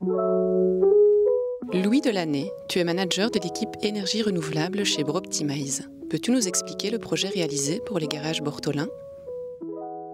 Louis Delaney, tu es manager de l'équipe énergie renouvelable chez Broptimize. Peux-tu nous expliquer le projet réalisé pour les garages Bortolin ?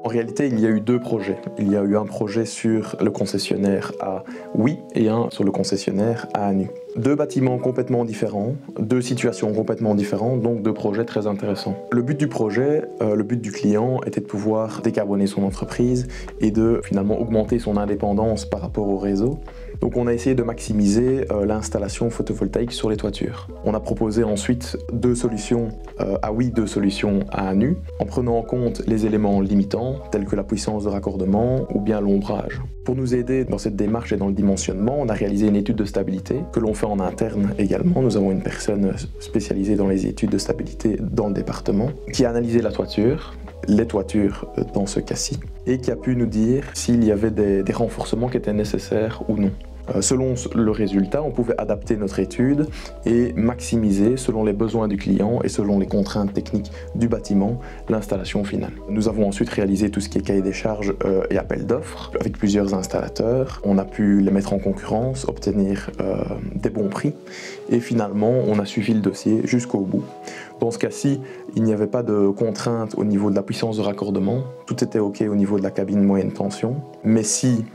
En réalité, il y a eu deux projets. Il y a eu un projet sur le concessionnaire à Oui et un sur le concessionnaire à Anu. Deux bâtiments complètement différents, deux situations complètement différentes, donc deux projets très intéressants. Le but du projet, le but du client était de pouvoir décarboner son entreprise et de finalement augmenter son indépendance par rapport au réseau. Donc on a essayé de maximiser l'installation photovoltaïque sur les toitures. On a proposé ensuite deux solutions à Oui, deux solutions à Anu, en prenant en compte les éléments limitants, tels que la puissance de raccordement ou bien l'ombrage. Pour nous aider dans cette démarche et dans le dimensionnement, on a réalisé une étude de stabilité que l'on fait en interne également. Nous avons une personne spécialisée dans les études de stabilité dans le département qui a analysé la toiture, les toitures dans ce cas-ci, et qui a pu nous dire s'il y avait des renforcements qui étaient nécessaires ou non. Selon le résultat, on pouvait adapter notre étude et maximiser, selon les besoins du client et selon les contraintes techniques du bâtiment, l'installation finale. Nous avons ensuite réalisé tout ce qui est cahier des charges et appel d'offres avec plusieurs installateurs. On a pu les mettre en concurrence, obtenir des bons prix et finalement on a suivi le dossier jusqu'au bout. Dans ce cas-ci, il n'y avait pas de contraintes au niveau de la puissance de raccordement, tout était OK au niveau de la cabine moyenne tension, mais si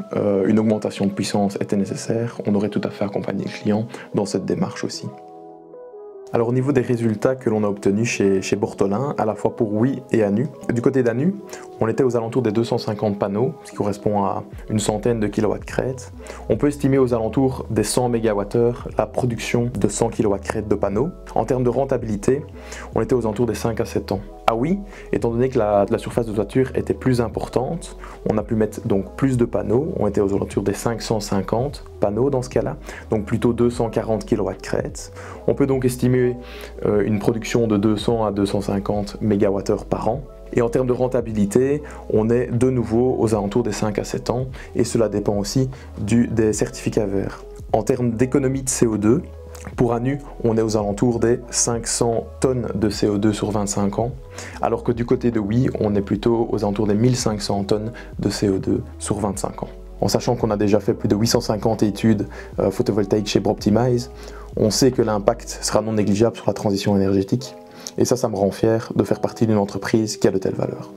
une augmentation de puissance était nécessaire, on aurait tout à fait accompagné le client dans cette démarche aussi. Alors au niveau des résultats que l'on a obtenus chez Bortolin, à la fois pour Oui et Anu, du côté d'Anu, on était aux alentours des 250 panneaux, ce qui correspond à une centaine de kilowatts crête. On peut estimer aux alentours des 100 MWh la production de 100 kilowatts crête de panneaux. En termes de rentabilité, on était aux alentours des 5 à 7 ans. Ah oui, étant donné que la surface de toiture était plus importante, on a pu mettre donc plus de panneaux, on était aux alentours des 550 panneaux dans ce cas-là, donc plutôt 240 kW crête. On peut donc estimer une production de 200 à 250 MWh par an. Et en termes de rentabilité, on est de nouveau aux alentours des 5 à 7 ans, et cela dépend aussi des certificats verts. En termes d'économie de CO2, pour Anu, on est aux alentours des 500 tonnes de CO2 sur 25 ans, alors que du côté de Oui, on est plutôt aux alentours des 1500 tonnes de CO2 sur 25 ans. En sachant qu'on a déjà fait plus de 850 études photovoltaïques chez Broptimize, on sait que l'impact sera non négligeable sur la transition énergétique, et ça me rend fier de faire partie d'une entreprise qui a de telles valeurs.